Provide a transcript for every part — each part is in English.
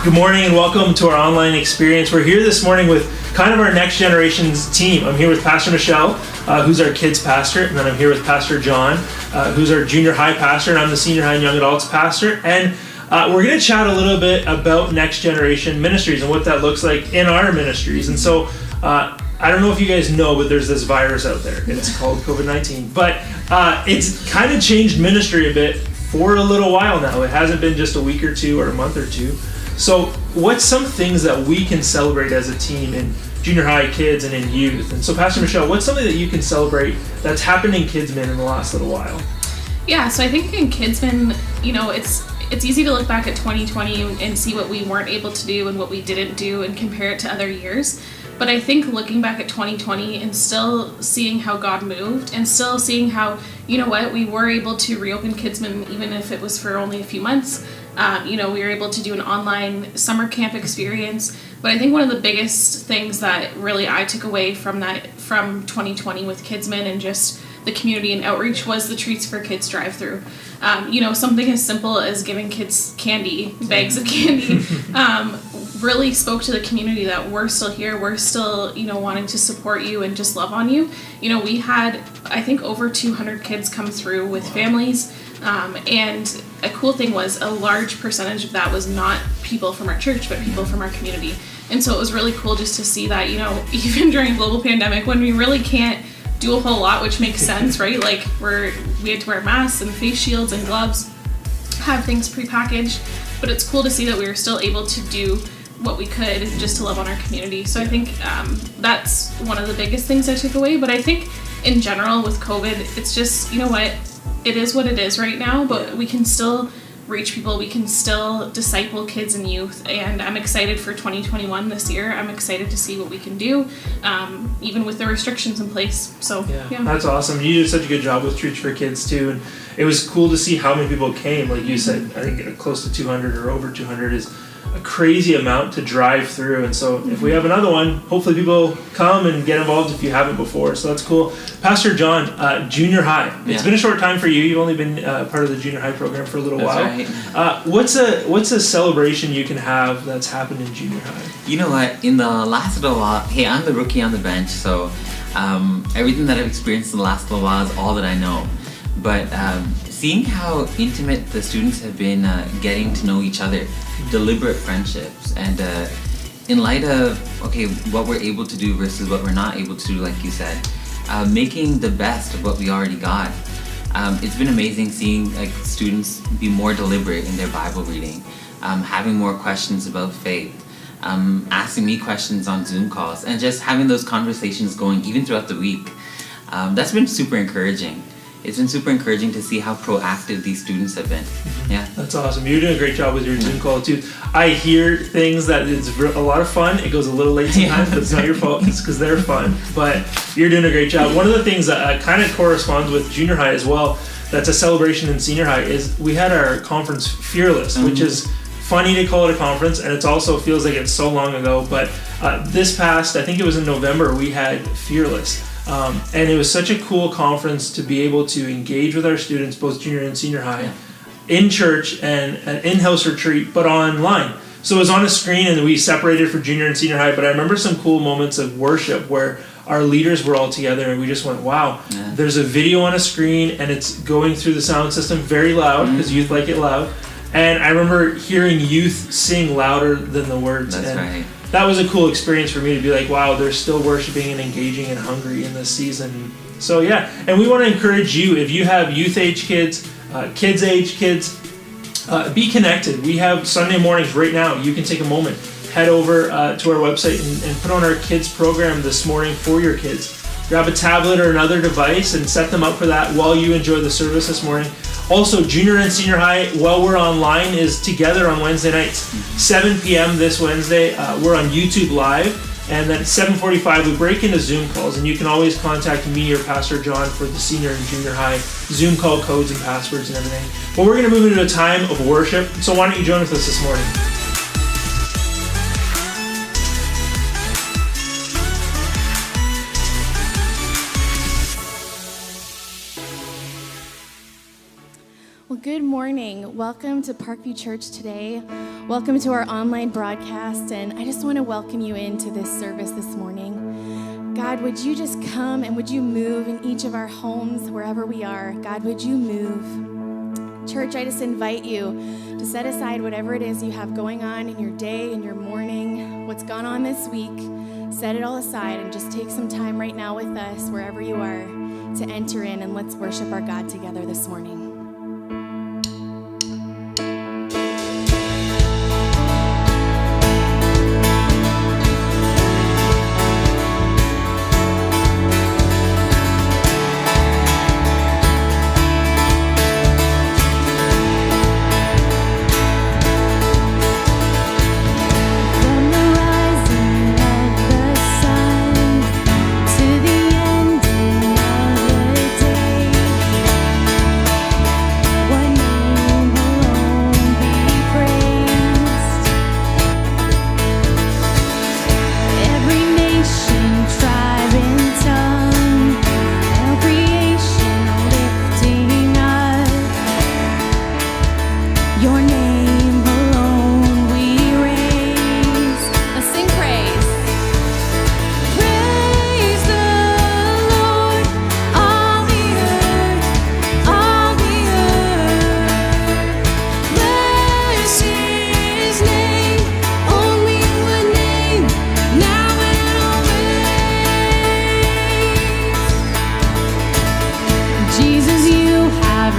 Good morning and welcome to our online experience. We're here this morning with kind of our next generation's team. I'm here with Pastor Michelle, who's our kids pastor, and then I'm here with Pastor John, who's our junior high pastor, and I'm the senior high and young adults pastor. And we're going to chat a little bit about next generation ministries and what that looks like in our ministries. And so I don't know if you guys know, but there's this virus out there. It's called COVID-19. But it's kind of changed ministry a bit for a little while now. It hasn't been just a week or two or a month or two. So what's some things that we can celebrate as a team in junior high kids and in youth? And so Pastor Michelle, what's something that you can celebrate that's happened in Kidsman in the last little while? Yeah, so I think in Kidsman, it's easy to look back at 2020 and see what we weren't able to do and what we didn't do and compare it to other years. But I think looking back at 2020 and still seeing how God moved and still seeing how, we were able to reopen Kidsman even if it was for only a few months. We were able to do an online summer camp experience. But I think one of the biggest things that really I took away from 2020 with Kidsman and just the community and outreach was the Treats for Kids drive-through. Something as simple as giving kids candy, bags of candy, really spoke to the community that we're still here, we're still, wanting to support you and just love on you. We had, I think, over 200 kids come through with families, and a cool thing was a large percentage of that was not people from our church, but people from our community. And so it was really cool just to see that, even during a global pandemic when we really can't do a whole lot, which makes sense, right? Like we had to wear masks and face shields and gloves, have things prepackaged, but it's cool to see that we were still able to do what we could just to love on our community. So I think that's one of the biggest things I took away. But I think in general with COVID, it's just, it is what it is right now, but we can still reach people, we can still disciple kids and youth, and I'm excited for 2021 this year. I'm excited to see what we can do, even with the restrictions in place. So yeah. That's awesome. You did such a good job with Treats for Kids too, and it was cool to see how many people came. Like you said, I think close to 200 or over 200 is a crazy amount to drive through, and so if we have another one, hopefully people come and get involved if you haven't before. So that's cool. Pastor John, junior high. It's been a short time for you. You've only been part of the junior high program for a little while. Right. What's a celebration you can have that's happened in junior high? You know what? In the last little while, hey, I'm the rookie on the bench, so everything that I've experienced in the last little while is all that I know. But seeing how intimate the students have been getting to know each other, deliberate friendships, and in light of what we're able to do versus what we're not able to do, like you said, making the best of what we already got. It's been amazing seeing students be more deliberate in their Bible reading, having more questions about faith, asking me questions on Zoom calls, and just having those conversations going even throughout the week. That's been super encouraging. It's been super encouraging to see how proactive these students have been. Yeah. That's awesome. You're doing a great job with your Zoom call too. I hear things that it's a lot of fun. It goes a little late sometimes, but it's not your fault. It's because they're fun. But you're doing a great job. One of the things that kind of corresponds with junior high as well, that's a celebration in senior high, is we had our conference Fearless, which is funny to call it a conference, and it also feels like it's so long ago. But this past, I think it was in November, we had Fearless. And it was such a cool conference to be able to engage with our students, both junior and senior high, in church and an in-house retreat, but online. So it was on a screen and we separated for junior and senior high, but I remember some cool moments of worship where our leaders were all together and we just went, wow, there's a video on a screen and it's going through the sound system very loud because youth like it loud. And I remember hearing youth sing louder than the words. That's right. That was a cool experience for me to be like, wow, they're still worshiping and engaging and hungry in this season. So yeah, and we want to encourage you, if you have youth age kids, kids age kids, be connected. We have Sunday mornings right now. You can take a moment, head over to our website and put on our kids program this morning for your kids. Grab a tablet or another device and set them up for that while you enjoy the service this morning. Also, junior and senior high, while we're online, is together on Wednesday nights. 7 p.m. this Wednesday, we're on YouTube Live. And then at 7:45, we break into Zoom calls. And you can always contact me or Pastor John for the senior and junior high Zoom call codes and passwords and everything. But we're going to move into a time of worship. So why don't you join with us this morning? Well, good morning. Welcome to Parkview Church today. Welcome to our online broadcast, and I just want to welcome you into this service this morning. God, would you just come and would you move in each of our homes, wherever we are? God, would you move? Church, I just invite you to set aside whatever it is you have going on in your day, in your morning, what's gone on this week. Set it all aside and just take some time right now with us, wherever you are, to enter in, and let's worship our God together this morning.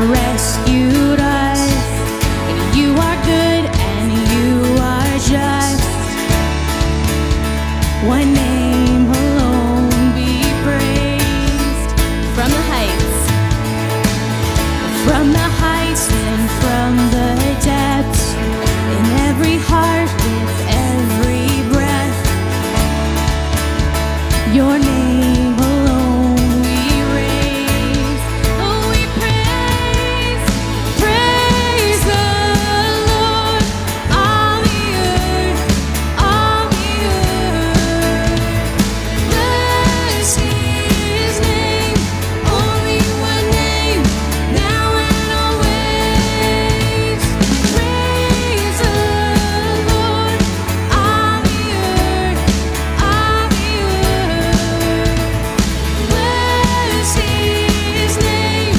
Rescued us, and you are good and you are just. One name alone be praised. From the heights and from the depths, in every heart with every breath, your name